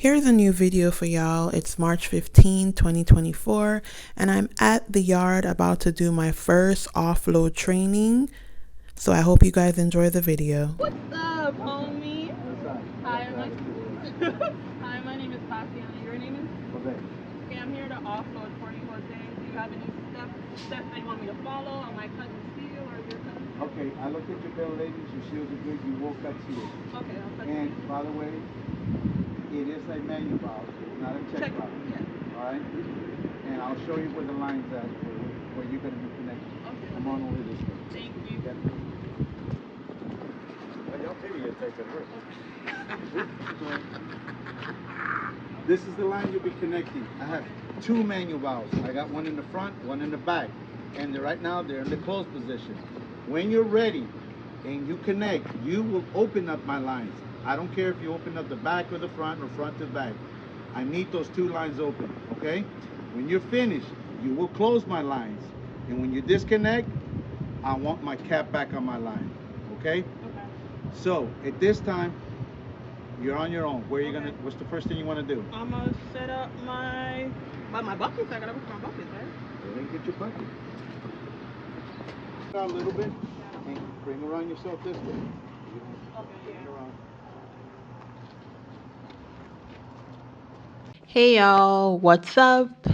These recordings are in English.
Here's a new video for y'all. It's March 15, 2024, and I'm at the yard about to do my first offload training. So I hope you guys enjoy the video. What's up, homie? Hi, Hi, my name is Tatiana. Your name is? Jose. Okay, I'm here to offload for you, Jose. Do you have any steps that you want me to follow? Am I cutting steel or your cutting steel? Okay, I looked at your bill, ladies. Your shields are good. You will cut steel. Okay, I'll cut And steel. by the way, it is a manual valve, not a check valve. Yeah. All right? And I'll show you where the line's at, where you're going to be connected. Okay. Come on over this way. Thank you. Yep. This is the line you'll be connecting. I have two manual valves. I got one in the front, one in the back. And right now they're in the closed position. When you're ready and you connect, you will open up my lines. I don't care if you open up the back or the front or front to back. I need those two lines open, okay? When you're finished, you will close my lines. And when you disconnect, I want my cap back on my line, okay? Okay. So at this time, you're on your own. Where are you gonna? What's the first thing you want to do? I'm gonna set up my buckets. I gotta put my buckets, right? Go and get your bucket. Down a little bit and bring around yourself this way. Okay, Bring yeah. around. Hey y'all, what's up?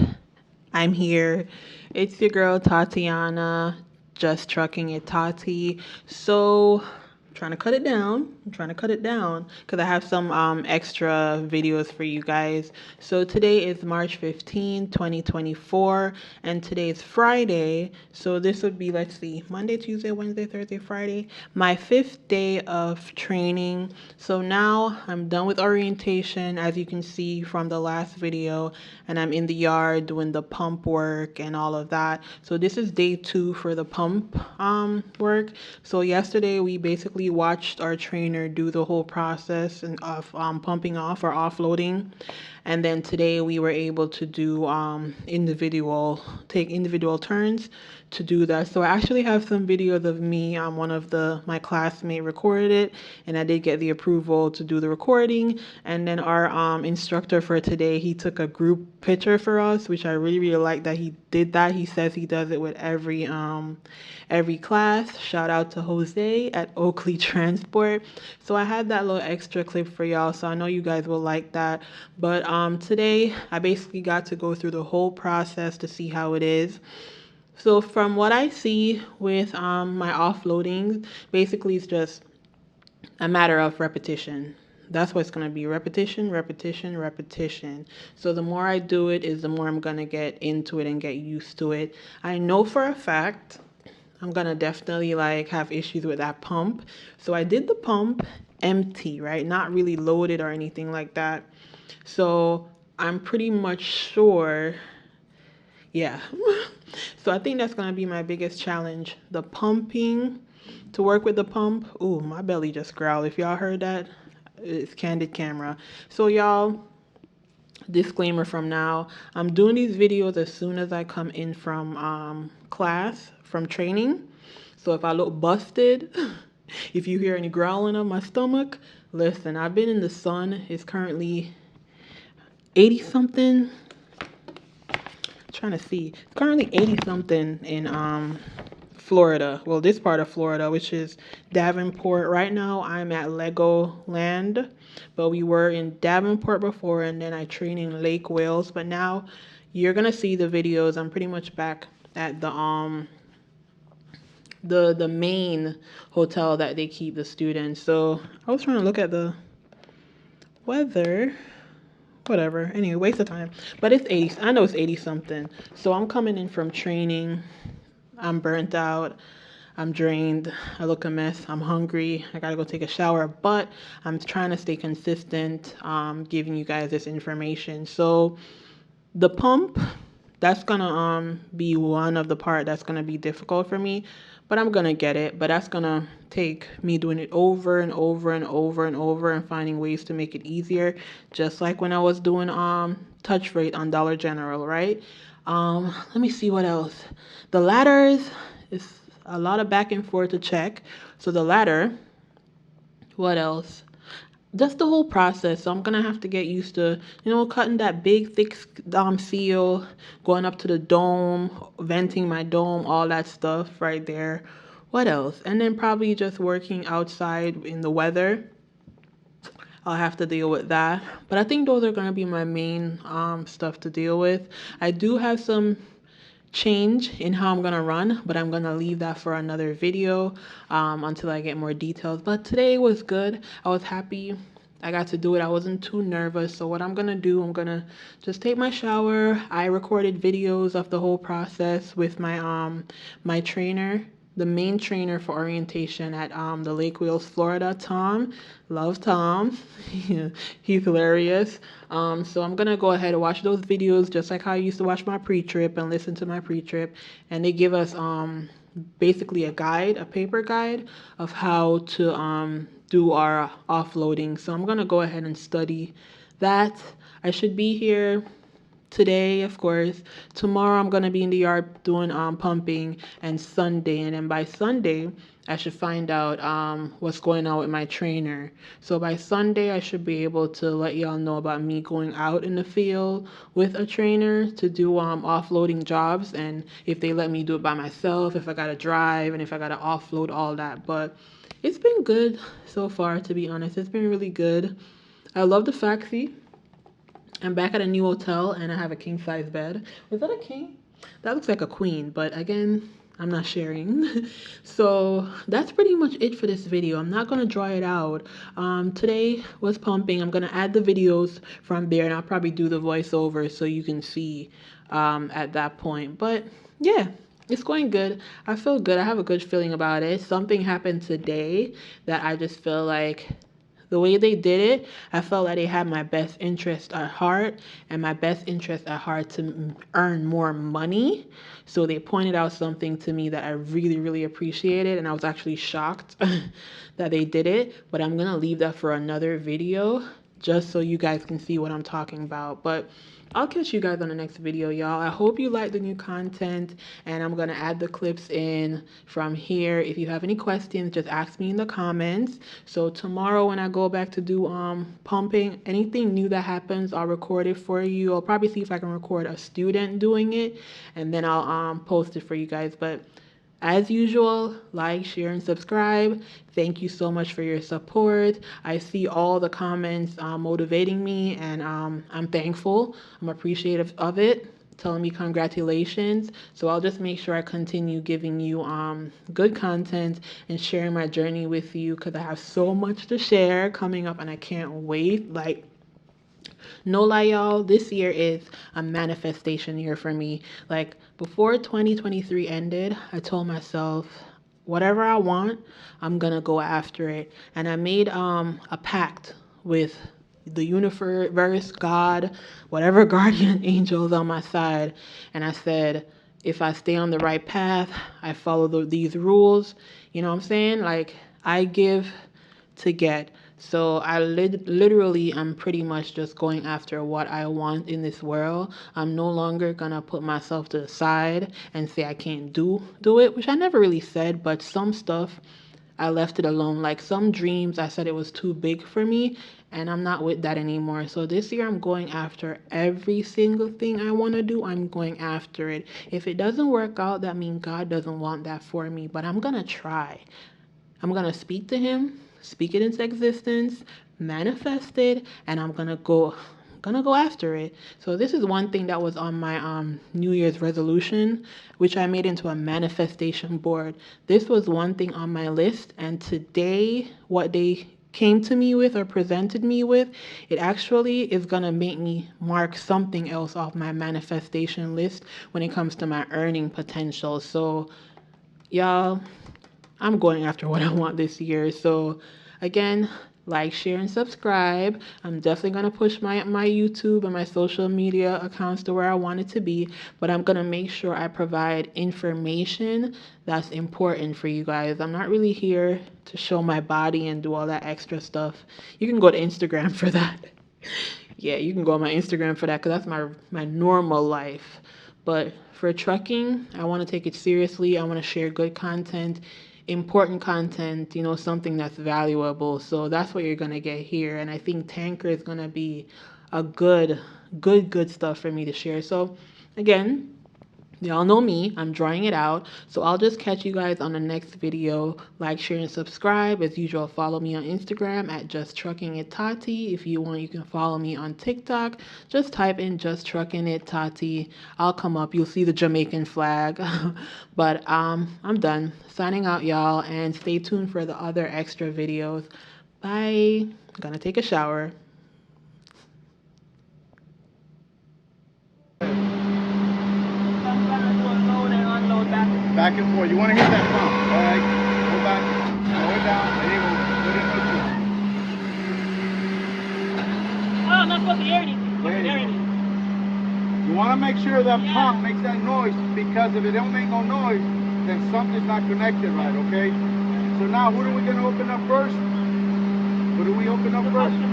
I'm here. It's your girl Tatiana, just trucking it Tati. So I'm trying to cut it down. Because I have some extra videos for you guys. So today is March 15, 2024, and today is Friday. So this would be, let's see, Monday, Tuesday, Wednesday, Thursday, Friday, my 5th day of training. So now I'm done with orientation, as you can see from the last video, and I'm in the yard doing the pump work and all of that. So this is day 2 for the pump work. So yesterday we basically watched our trainer do the whole process of pumping off or offloading, and then today we were able to do take individual turns to do that. So I actually have some videos of me. One of my classmate recorded it, and I did get the approval to do the recording. And then our instructor for today, he took a group picture for us, which I really like that he did that. He says he does it with every class. Shout out to Jose at Oakley Transport. So I had that little extra clip for y'all, so I know you guys will like that. But today I basically got to go through the whole process to see how it is. So from what I see with my offloading, basically it's just a matter of repetition. That's what it's going to be. Repetition, repetition, repetition. So the more I do it is the more I'm going to get into it and get used to it. I know for a fact I'm going to definitely have issues with that pump. So I did the pump empty, right? Not really loaded or anything like that. So I'm pretty much sure, yeah. So I think that's going to be my biggest challenge. The pumping, to work with the pump. Ooh, my belly just growled. If y'all heard that, it's candid camera. So y'all, disclaimer from now, I'm doing these videos as soon as I come in from class, from training. So if I look busted, if you hear any growling on my stomach, listen, I've been in the sun. It's currently 80 something. Trying to see. It's currently 80 something in Florida. Well, this part of Florida, which is Davenport. Right now I'm at Legoland, but we were in Davenport before, and then I train in Lake Wales. But now you're gonna see the videos. I'm pretty much back at the main hotel that they keep the students. So I was trying to look at the weather. Whatever. Anyway, waste of time. But it's 80. I know it's 80 something. So I'm coming in from training. I'm burnt out. I'm drained. I look a mess. I'm hungry. I gotta go take a shower. But I'm trying to stay consistent, giving you guys this information. So the pump, that's gonna be one of the part that's gonna be difficult for me, but I'm gonna get it. But that's gonna take me doing it over and over and over and over and finding ways to make it easier, just like when I was doing touch rate on Dollar General, right? Let me see what else. The ladders is a lot of back and forth to check. So the ladder, what else? just the whole process. So I'm gonna have to get used to, cutting that big thick seal, going up to the dome, venting my dome, all that stuff right there. What else? And then probably just working outside in the weather. I'll have to deal with that. But I think those are gonna be my main stuff to deal with. I do have some change in how I'm gonna run, but I'm gonna leave that for another video until I get more details. But today was good. I was happy I got to do it. I wasn't too nervous. So what I'm gonna do, I'm gonna just take my shower. I recorded videos of the whole process with my trainer, the main trainer for orientation at the Lake Wales, Florida, Tom. Love Tom. He's hilarious. So I'm gonna go ahead and watch those videos just like how I used to watch my pre-trip and listen to my pre-trip. And they give us basically a guide, a paper guide of how to do our offloading. So I'm gonna go ahead and study that. I should be here today, of course. Tomorrow I'm gonna be in the yard doing pumping, and Sunday, and then by Sunday I should find out what's going on with my trainer. So by Sunday I should be able to let y'all know about me going out in the field with a trainer to do offloading jobs, and if they let me do it by myself, if I gotta drive, and if I gotta offload all that. But it's been good so far, to be honest. It's been really good. I love the fact, see, I'm back at a new hotel and I have a king size bed. Was that a king? That looks like a queen, but again, I'm not sharing. So that's pretty much it for this video. I'm not gonna draw it out. Today was pumping. I'm gonna add the videos from there, and I'll probably do the voiceover so you can see at that point. But yeah, it's going good. I feel good. I have a good feeling about it. Something happened today that I just feel like the way they did it, I felt like they had my best interest at heart, and my best interest at heart to earn more money. So they pointed out something to me that I really, really appreciated, and I was actually shocked that they did it. But I'm gonna leave that for another video just so you guys can see what I'm talking about. But I'll catch you guys on the next video, y'all. I hope you like the new content, and I'm gonna add the clips in from here. If you have any questions, just ask me in the comments. So tomorrow when I go back to do pumping, anything new that happens, I'll record it for you. I'll probably see if I can record a student doing it, and then I'll post it for you guys. But as usual, like, share, and subscribe. Thank you so much for your support. I see all the comments motivating me, and I'm thankful. I'm appreciative of it, telling me congratulations. So I'll just make sure I continue giving you good content and sharing my journey with you, because I have so much to share coming up and I can't wait. Like, no lie, y'all, this year is a manifestation year for me. Like, before 2023 ended, I told myself, whatever I want, I'm gonna go after it. And I made a pact with the universe, God, whatever guardian angels on my side. And I said, if I stay on the right path, I follow these rules. You know what I'm saying? Like, I give to get. So I literally, I'm pretty much just going after what I want in this world. I'm no longer gonna put myself to the side and say I can't do it, which I never really said, but some stuff I left it alone. Like some dreams, I said it was too big for me, and I'm not with that anymore. So this year I'm going after every single thing I want to do. I'm going after it. If it doesn't work out, that means God doesn't want that for me, but I'm gonna try. I'm going to speak to him, speak it into existence, manifest it, and I'm going to go after it. So this is one thing that was on my New Year's resolution, which I made into a manifestation board. This was one thing on my list, and today what they came to me with or presented me with, it actually is going to make me mark something else off my manifestation list when it comes to my earning potential. So y'all, I'm going after what I want this year. So again, like, share, and subscribe. I'm definitely going to push my YouTube and my social media accounts to where I want it to be, but I'm going to make sure I provide information that's important for you guys. I'm not really here to show my body and do all that extra stuff. You can go to Instagram for that. Yeah, you can go on my Instagram for that, because that's my normal life. But for trucking, I want to take it seriously. I want to share good content, important content, you know, something that's valuable. So that's what you're gonna get here. And I think Tanker is gonna be a good stuff for me to share. So again, y'all know me, I'm drawing it out. So I'll just catch you guys on the next video. Like, share, and subscribe. As usual, follow me on Instagram at Just Trucking It Tati. If you want, you can follow me on TikTok. Just type in Just Trucking It Tati. I'll come up. You'll see the Jamaican flag. But I'm done. Signing out, y'all, and stay tuned for the other extra videos. Bye. Gonna take a shower. I'm gonna do a load and unload back. Back and forth. You want to hit that pump. All right. Go back. Slow it down. There you go. Put it in neutral. Oh, I'm not supposed to hear anything. There you There go. it is. You want to make sure that Yeah. pump makes that noise, because if it don't make no noise, then something's not connected right, okay? So now, what are we going to open up first? What do we open up The first? customer